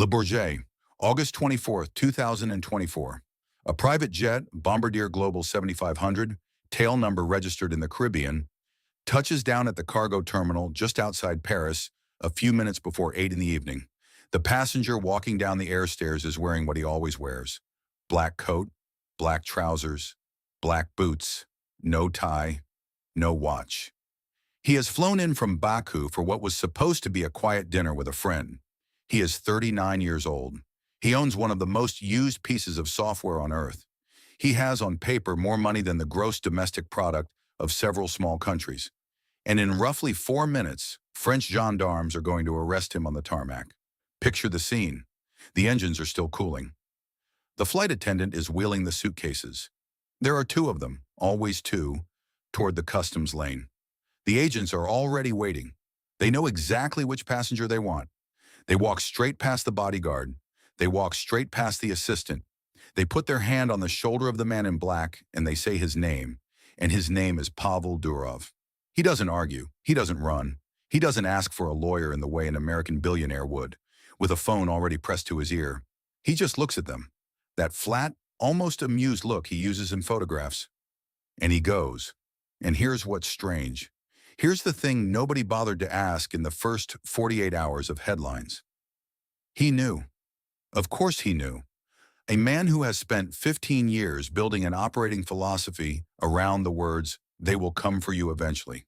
Le Bourget, August 24th, 2024. A private jet, Bombardier Global 7500, tail number registered in the Caribbean, touches down at the cargo terminal just outside Paris a few minutes before 8 in the evening. The passenger walking down the air stairs is wearing what he always wears: black coat, black trousers, black boots, no tie, no watch. He has flown in from Baku for what was supposed to be a quiet dinner with a friend. He is 39 years old. He owns one of the most used pieces of software on earth. He has on paper more money than the gross domestic product of several small countries. And in roughly 4 minutes, French gendarmes are going to arrest him on the tarmac. Picture the scene. The engines are still cooling. The flight attendant is wheeling the suitcases. There are two of them, always two, toward the customs lane. The agents are already waiting. They know exactly which passenger they want. They walk straight past the bodyguard. They walk straight past the assistant. They put their hand on the shoulder of the man in black and they say his name. And his name is Pavel Durov. He doesn't argue. He doesn't run. He doesn't ask for a lawyer in the way an American billionaire would, with a phone already pressed to his ear. He just looks at them. That flat, almost amused look he uses in photographs. And he goes. And here's what's strange. Here's the thing nobody bothered to ask in the first 48 hours of headlines. He knew. Of course he knew. A man who has spent 15 years building an operating philosophy around the words, "They will come for you eventually."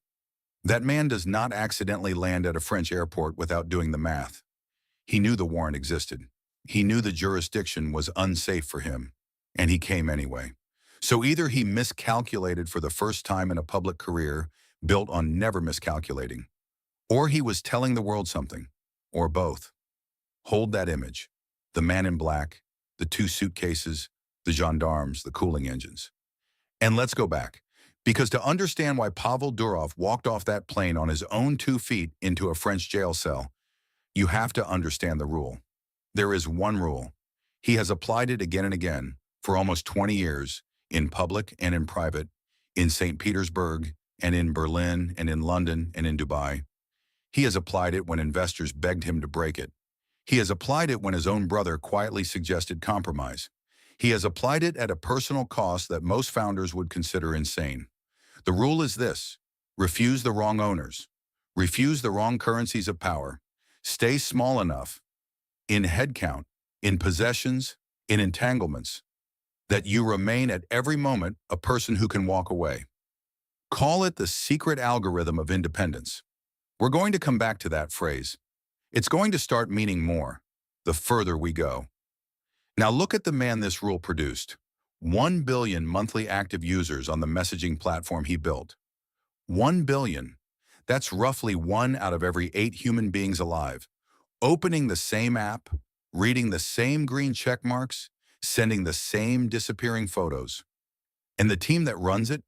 That man does not accidentally land at a French airport without doing the math. He knew the warrant existed. He knew the jurisdiction was unsafe for him, and he came anyway. So either he miscalculated for the first time in a public career built on never miscalculating, or he was telling the world something, or both. Hold that image. The man in black, the two suitcases, the gendarmes, the cooling engines. And let's go back, because to understand why Pavel Durov walked off that plane on his own 2 feet into a French jail cell, you have to understand the rule. There is one rule. He has applied it again and again for almost 20 years, in public and in private, in St. Petersburg, and in Berlin, and in London, and in Dubai. He has applied it when investors begged him to break it. He has applied it when his own brother quietly suggested compromise. He has applied it at a personal cost that most founders would consider insane. The rule is this: refuse the wrong owners, refuse the wrong currencies of power, stay small enough, in headcount, in possessions, in entanglements, that you remain at every moment a person who can walk away. Call it the secret algorithm of independence. We're going to come back to that phrase. It's going to start meaning more the further we go. Now look at the man this rule produced. 1 billion monthly active users on the messaging platform he built. 1 billion. That's roughly 1 out of every 8 human beings alive, opening the same app, reading the same green check marks, sending the same disappearing photos. And the team that runs it?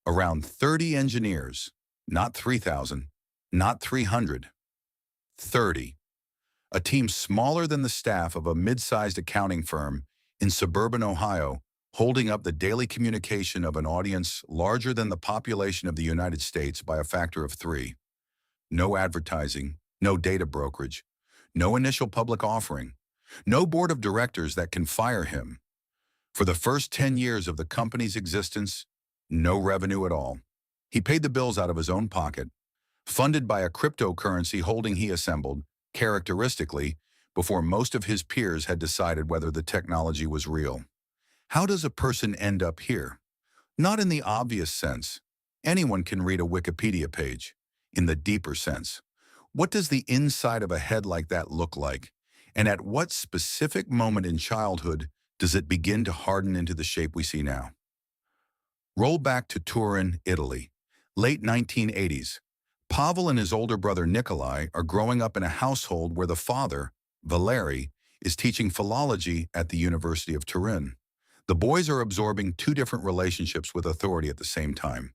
Around 30 engineers, not 3,000, not 300, 30. A team smaller than the staff of a mid-sized accounting firm in suburban Ohio, holding up the daily communication of an audience larger than the population of the United States by a factor of 3. No advertising, no data brokerage, no initial public offering, no board of directors that can fire him. For the first 10 years of the company's existence, no revenue at all. He paid the bills out of his own pocket, funded by a cryptocurrency holding he assembled, characteristically, before most of his peers had decided whether the technology was real. How does a person end up here? Not in the obvious sense. Anyone can read a Wikipedia page. In the deeper sense, what does the inside of a head like that look like? And at what specific moment in childhood does it begin to harden into the shape we see now? Roll back to Turin, Italy, late 1980s. Pavel and his older brother Nikolai are growing up in a household where the father, Valery, is teaching philology at the University of Turin. The boys are absorbing 2 different relationships with authority at the same time.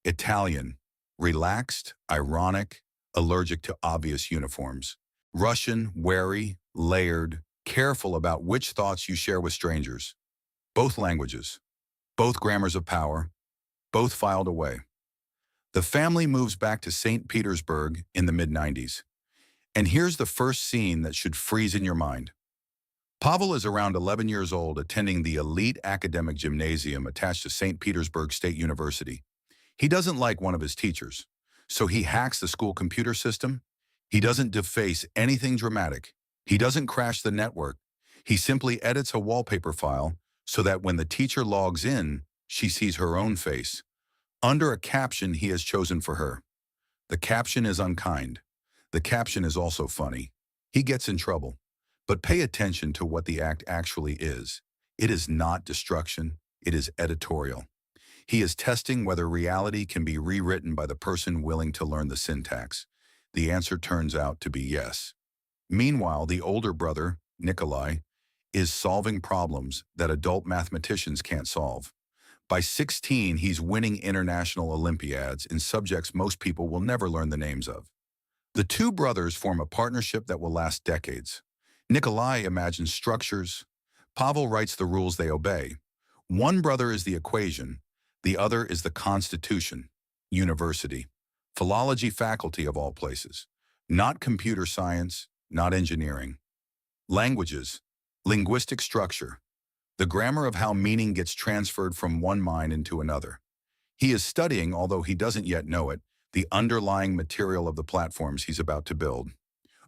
Italian, relaxed, ironic, allergic to obvious uniforms. Russian, wary, layered, careful about which thoughts you share with strangers. Both languages, both grammars of power, both filed away. The family moves back to St. Petersburg in the mid-90s. And here's the first scene that should freeze in your mind. Pavel is around 11 years old, attending the elite academic gymnasium attached to St. Petersburg State University. He doesn't like one of his teachers, so he hacks the school computer system. He doesn't deface anything dramatic. He doesn't crash the network. He simply edits a wallpaper file so that when the teacher logs in, she sees her own face, under a caption he has chosen for her. The caption is unkind. The caption is also funny. He gets in trouble. But pay attention to what the act actually is. It is not destruction. It is editorial. He is testing whether reality can be rewritten by the person willing to learn the syntax. The answer turns out to be yes. Meanwhile, the older brother, Nikolai, is solving problems that adult mathematicians can't solve. By 16, he's winning international Olympiads in subjects most people will never learn the names of. The two brothers form a partnership that will last decades. Nikolai imagines structures. Pavel writes the rules they obey. One brother is the equation. The other is the Constitution. University. Philology faculty of all places. Not computer science, not engineering. Languages. Linguistic structure. The grammar of how meaning gets transferred from one mind into another. He is studying, although he doesn't yet know it, the underlying material of the platforms he's about to build.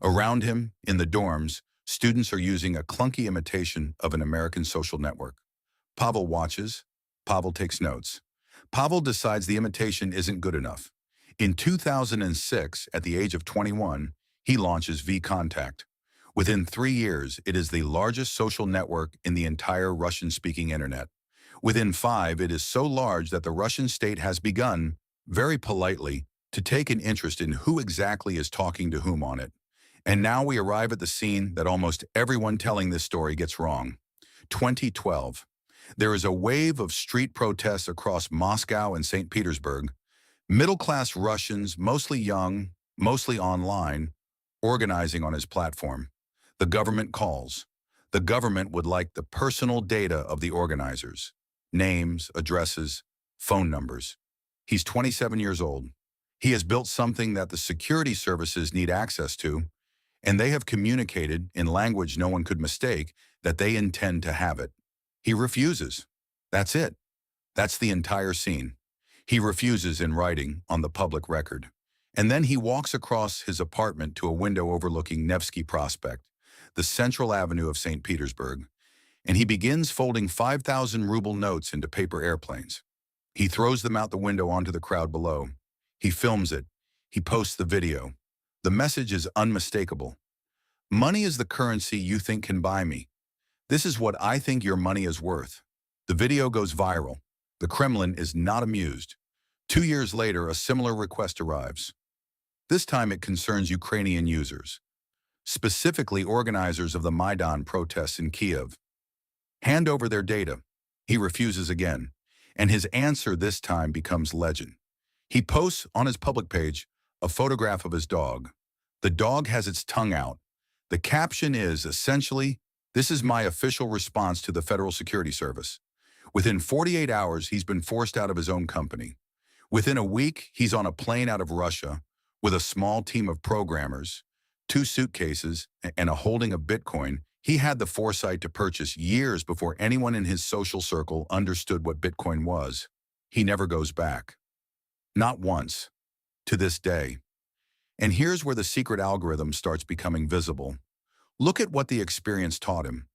Around him, in the dorms, students are using a clunky imitation of an American social network. Pavel watches. Pavel takes notes. Pavel decides the imitation isn't good enough. In 2006, at the age of 21, he launches vContact. Within 3 years, it is the largest social network in the entire Russian-speaking internet. Within 5, it is so large that the Russian state has begun, very politely, to take an interest in who exactly is talking to whom on it. And now we arrive at the scene that almost everyone telling this story gets wrong. 2012. There is a wave of street protests across Moscow and St. Petersburg. Middle-class Russians, mostly young, mostly online, organizing on his platform. The government calls. The government would like the personal data of the organizers. Names, addresses, phone numbers. He's 27 years old. He has built something that the security services need access to, and they have communicated, in language no one could mistake, that they intend to have it. He refuses. That's it. That's the entire scene. He refuses in writing on the public record. And then he walks across his apartment to a window overlooking Nevsky Prospect, the central avenue of St. Petersburg, and he begins folding 5,000 ruble notes into paper airplanes. He throws them out the window onto the crowd below. He films it. He posts the video. The message is unmistakable. Money is the currency you think can buy me. This is what I think your money is worth. The video goes viral. The Kremlin is not amused. 2 years later, a similar request arrives. This time it concerns Ukrainian users, specifically organizers of the Maidan protests in Kiev. Hand over their data. He refuses again, and his answer this time becomes legend. He posts on his public page a photograph of his dog. The dog has its tongue out. The caption is essentially, "This is my official response to the Federal Security Service." Within 48 hours, he's been forced out of his own company. Within a week, he's on a plane out of Russia with a small team of programmers, 2 suitcases, and a holding of Bitcoin he had the foresight to purchase years before anyone in his social circle understood what Bitcoin was. He never goes back. Not once. To this day. And here's where the secret algorithm starts becoming visible. Look at what the experience taught him.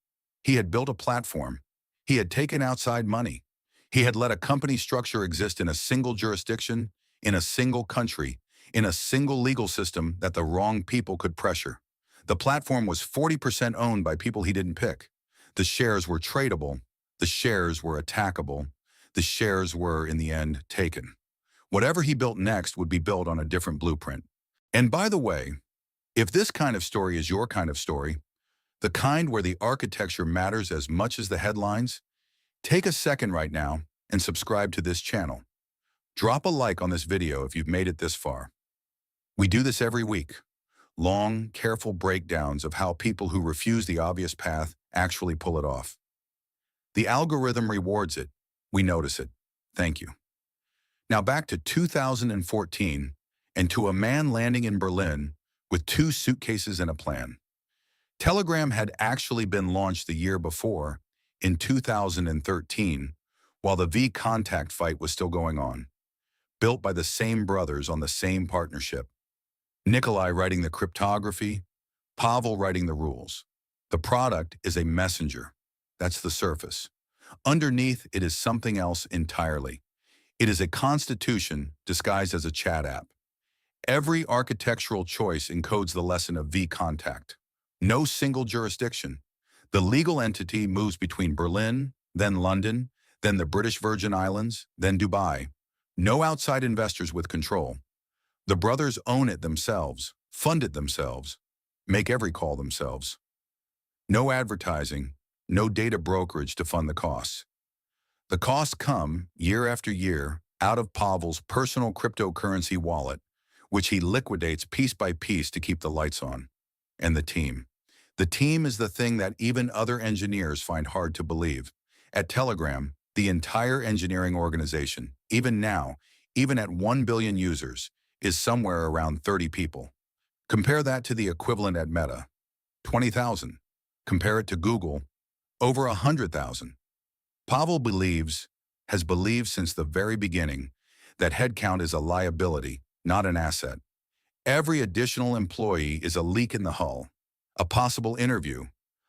He had built a platform. He had taken outside money. He had let a company structure exist in a single jurisdiction, in a single country, in a single legal system that the wrong people could pressure. The platform was 40% owned by people he didn't pick. The shares were tradable. The shares were attackable. The shares were, in the end, taken. Whatever he built next would be built on a different blueprint. And by the way, if this kind of story is your kind of story, the kind where the architecture matters as much as the headlines, take a second right now and subscribe to this channel. Drop a like on this video if you've made it this far. We do this every week. Long, careful breakdowns of how people who refuse the obvious path actually pull it off. The algorithm rewards it. We notice it. Thank you. Now back to 2014 and to a man landing in Berlin with 2 suitcases and a plan. Telegram had actually been launched the year before, in 2013, while the V-Contact fight was still going on, built by the same brothers on the same partnership. Nikolai writing the cryptography, Pavel writing the rules. The product is a messenger. That's the surface. Underneath, it is something else entirely. It is a constitution disguised as a chat app. Every architectural choice encodes the lesson of V-Contact. No single jurisdiction. The legal entity moves between Berlin, then London, then the British Virgin Islands, then Dubai. No outside investors with control. The brothers own it themselves, fund it themselves, make every call themselves. No advertising, no data brokerage to fund the costs. The costs come, year after year, out of Pavel's personal cryptocurrency wallet, which he liquidates piece by piece to keep the lights on. And the team. The team is the thing that even other engineers find hard to believe. At Telegram, the entire engineering organization, even now, even at 1 billion users, is somewhere around 30 people. Compare that to the equivalent at Meta, 20,000. Compare it to Google, over 100,000. Pavel has believed since the very beginning, that headcount is a liability, not an asset. Every additional employee is a leak in the hull, a possible interview,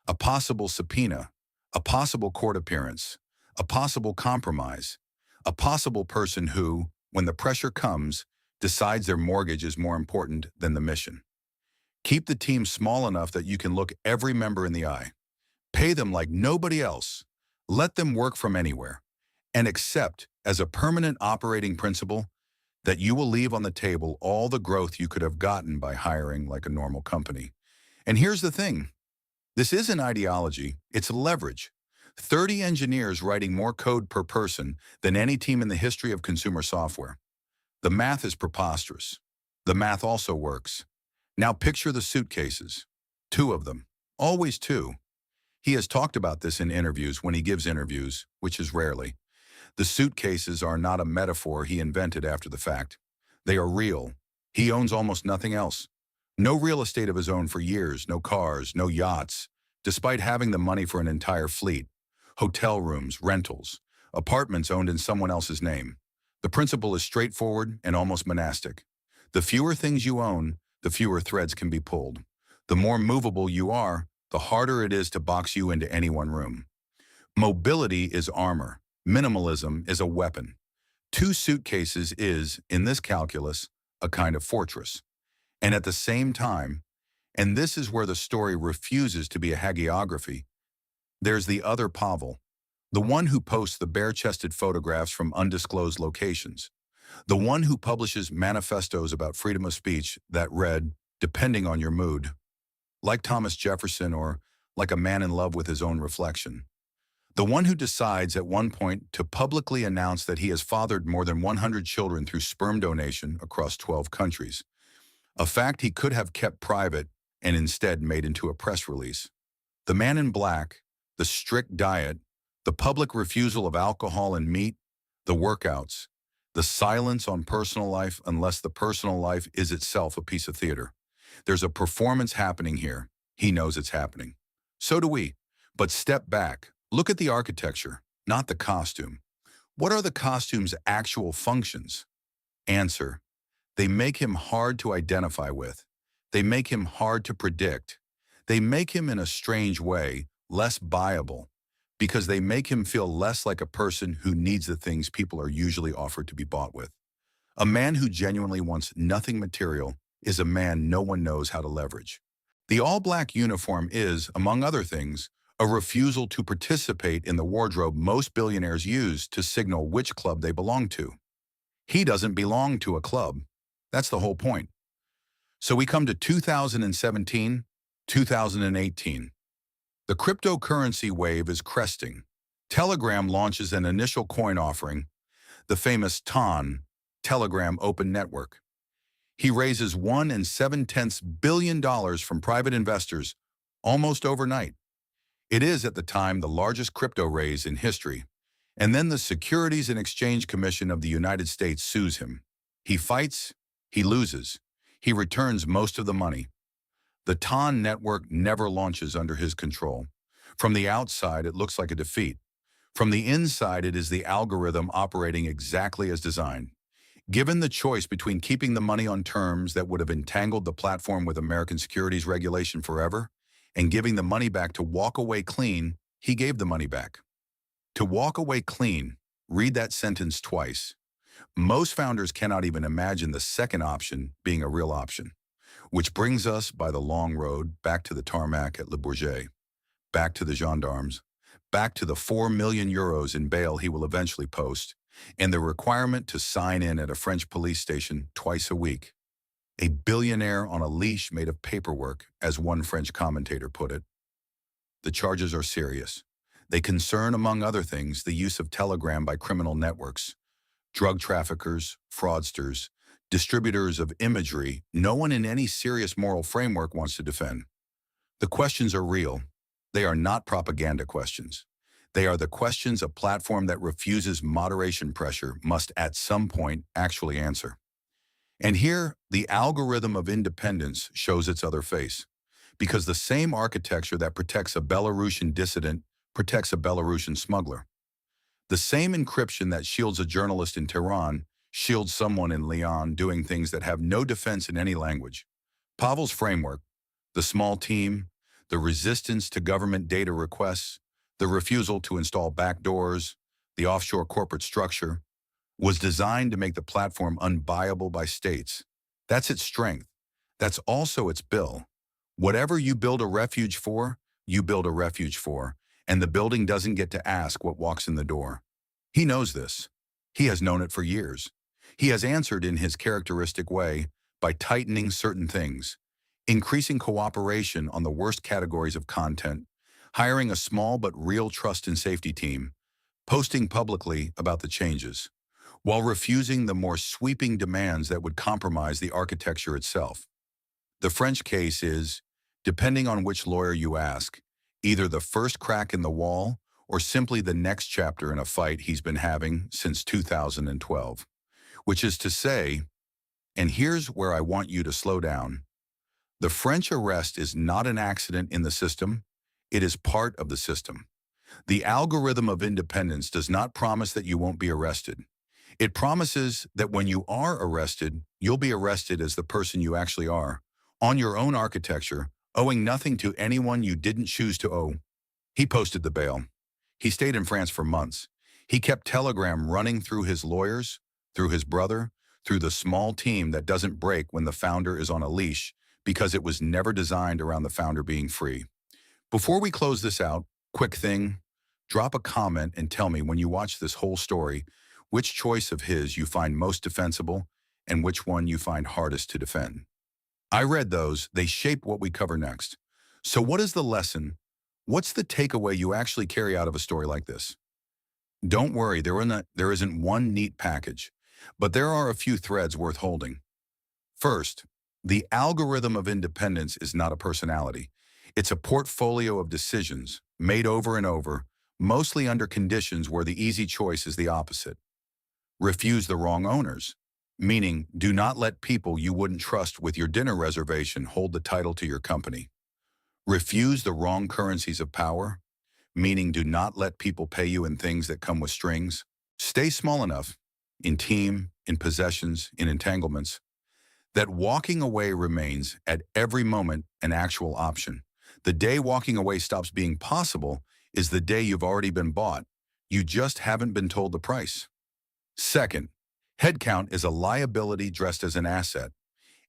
a possible subpoena, a possible court appearance, a possible compromise, a possible person who, when the pressure comes, decides their mortgage is more important than the mission. Keep the team small enough that you can look every member in the eye. Pay them like nobody else. Let them work from anywhere. And accept, as a permanent operating principle, that you will leave on the table all the growth you could have gotten by hiring like a normal company. And here's the thing. This isn't ideology, it's leverage. 30 engineers writing more code per person than any team in the history of consumer software. The math is preposterous. The math also works. Now picture the suitcases. 2 of them. Always 2. He has talked about this in interviews when he gives interviews, which is rarely. The suitcases are not a metaphor he invented after the fact. They are real. He owns almost nothing else. No real estate of his own for years, no cars, no yachts, despite having the money for an entire fleet. Hotel rooms, rentals, apartments owned in someone else's name. The principle is straightforward and almost monastic. The fewer things you own, the fewer threads can be pulled. The more movable you are, the harder it is to box you into any one room. Mobility is armor. Minimalism is a weapon. 2 suitcases is, in this calculus, a kind of fortress. And at the same time, and this is where the story refuses to be a hagiography, there's the other Pavel, the one who posts the bare-chested photographs from undisclosed locations, the one who publishes manifestos about freedom of speech that read, depending on your mood, like Thomas Jefferson or like a man in love with his own reflection. The one who decides at one point to publicly announce that he has fathered more than 100 children through sperm donation across 12 countries, a fact he could have kept private and instead made into a press release. The man in black, the strict diet, the public refusal of alcohol and meat, the workouts, the silence on personal life unless the personal life is itself a piece of theater. There's a performance happening here. He knows it's happening. So do we. But step back. Look at the architecture, not the costume. What are the costume's actual functions? Answer. They make him hard to identify with. They make him hard to predict. They make him, in a strange way, less buyable, because they make him feel less like a person who needs the things people are usually offered to be bought with. A man who genuinely wants nothing material is a man no one knows how to leverage. The all-black uniform is, among other things, a refusal to participate in the wardrobe most billionaires use to signal which club they belong to. He doesn't belong to a club. That's the whole point. So we come to 2017, 2018. The cryptocurrency wave is cresting. Telegram launches an initial coin offering, the famous TON, Telegram Open Network. He raises $1.7 billion from private investors almost overnight. It is, at the time, the largest crypto raise in history. And then the Securities and Exchange Commission of the United States sues him. He fights, he loses. He returns most of the money. The TON network never launches under his control. From the outside, it looks like a defeat. From the inside, it is the algorithm operating exactly as designed. Given the choice between keeping the money on terms that would have entangled the platform with American securities regulation forever and giving the money back to walk away clean, he gave the money back. To walk away clean, read that sentence twice. Most founders cannot even imagine the second option being a real option, which brings us by the long road back to the tarmac at Le Bourget, back to the gendarmes, back to the 4 million euros in bail he will eventually post, and the requirement to sign in at a French police station twice a week. A billionaire on a leash made of paperwork, as one French commentator put it. The charges are serious. They concern, among other things, the use of Telegram by criminal networks, drug traffickers, fraudsters, distributors of imagery no one in any serious moral framework wants to defend. The questions are real. They are not propaganda questions. They are the questions a platform that refuses moderation pressure must at some point actually answer. And here, the algorithm of independence shows its other face, because the same architecture that protects a Belarusian dissident protects a Belarusian smuggler. The same encryption that shields a journalist in Tehran shields someone in Lyon doing things that have no defense in any language. Pavel's framework, the small team, the resistance to government data requests, the refusal to install backdoors, the offshore corporate structure, was designed to make the platform unbuyable by states. That's its strength. That's also its bill. Whatever you build a refuge for, you build a refuge for, and the building doesn't get to ask what walks in the door. He knows this. He has known it for years. He has answered in his characteristic way by tightening certain things, increasing cooperation on the worst categories of content, hiring a small but real trust and safety team, posting publicly about the changes, while refusing the more sweeping demands that would compromise the architecture itself. The French case is, depending on which lawyer you ask, either the first crack in the wall or simply the next chapter in a fight he's been having since 2012. Which is to say, and here's where I want you to slow down, the French arrest is not an accident in the system, it is part of the system. The algorithm of independence does not promise that you won't be arrested. It promises that when you are arrested, you'll be arrested as the person you actually are, on your own architecture, owing nothing to anyone you didn't choose to owe. He posted the bail. He stayed in France for months. He kept Telegram running through his lawyers, through his brother, through the small team that doesn't break when the founder is on a leash, because it was never designed around the founder being free. Before we close this out, quick thing, drop a comment and tell me when you watch this whole story, which choice of his you find most defensible and which one you find hardest to defend. I read those, they shape what we cover next. So what is the lesson? What's the takeaway you actually carry out of a story like this? Don't worry, there isn't one neat package, but there are a few threads worth holding. First, the algorithm of independence is not a personality. It's a portfolio of decisions made over and over, mostly under conditions where the easy choice is the opposite. Refuse the wrong owners, meaning do not let people you wouldn't trust with your dinner reservation hold the title to your company. Refuse the wrong currencies of power, meaning do not let people pay you in things that come with strings. Stay small enough, in team, in possessions, in entanglements, that walking away remains at every moment an actual option. The day walking away stops being possible is the day you've already been bought. You just haven't been told the price. Second, headcount is a liability dressed as an asset.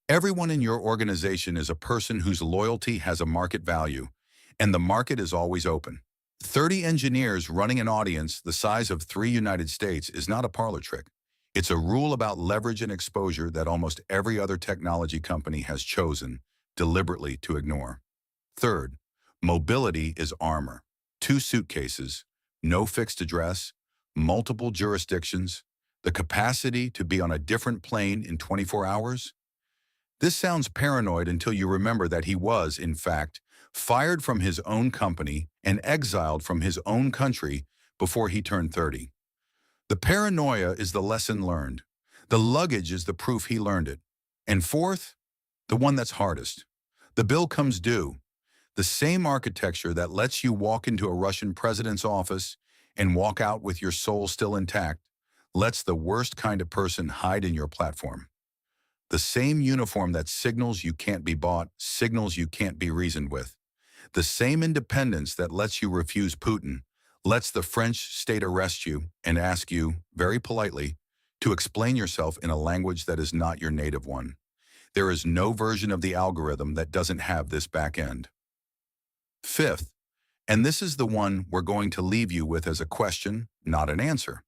Everyone in your organization is a person whose loyalty has a market value, and the market is always open. 30 engineers running an audience the size of 3 United States is not a parlor trick. It's a rule about leverage and exposure that almost every other technology company has chosen deliberately to ignore. Third, mobility is armor. 2 suitcases, no fixed address, multiple jurisdictions, the capacity to be on a different plane in 24 hours? This sounds paranoid until you remember that he was, in fact, fired from his own company and exiled from his own country before he turned 30. The paranoia is the lesson learned. The luggage is the proof he learned it. And fourth, the one that's hardest, The bill comes due. The same architecture that lets you walk into a Russian president's office and walk out with your soul still intact lets the worst kind of person hide in your platform. The same uniform that signals you can't be bought signals you can't be reasoned with. The same independence that lets you refuse Putin lets the French state arrest you and ask you, very politely, to explain yourself in a language that is not your native one. There is no version of the algorithm that doesn't have this back end. Fifth, and this is the one we're going to leave you with as a question, not an answer.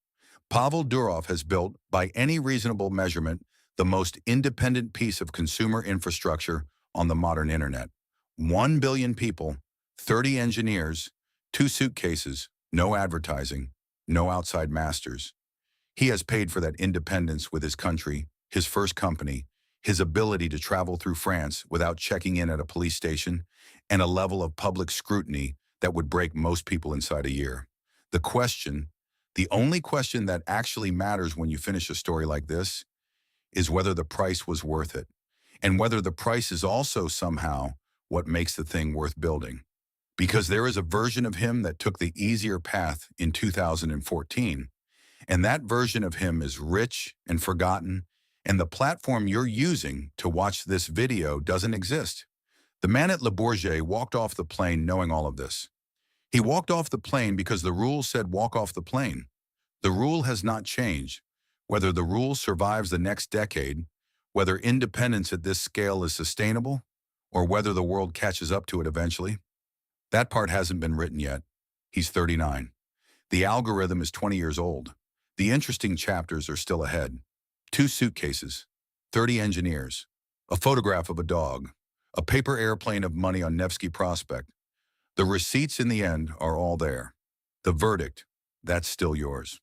Pavel Durov has built, by any reasonable measurement, the most independent piece of consumer infrastructure on the modern internet. 1 billion people, 30 engineers, 2 suitcases, no advertising, no outside masters. He has paid for that independence with his country, his first company, his ability to travel through France without checking in at a police station, and a level of public scrutiny that would break most people inside a year. The only question that actually matters when you finish a story like this, is whether the price was worth it, and whether the price is also somehow what makes the thing worth building. Because there is a version of him that took the easier path in 2014, and that version of him is rich and forgotten, and the platform you're using to watch this video doesn't exist. The man at Le Bourget walked off the plane knowing all of this. He walked off the plane because the rule said walk off the plane. The rule has not changed. Whether the rule survives the next decade, whether independence at this scale is sustainable, or whether the world catches up to it eventually, that part hasn't been written yet. He's 39. The algorithm is 20 years old. The interesting chapters are still ahead. 2 suitcases, 30 engineers, a photograph of a dog, a paper airplane of money on Nevsky Prospect. The receipts in the end are all there. The verdict, that's still yours.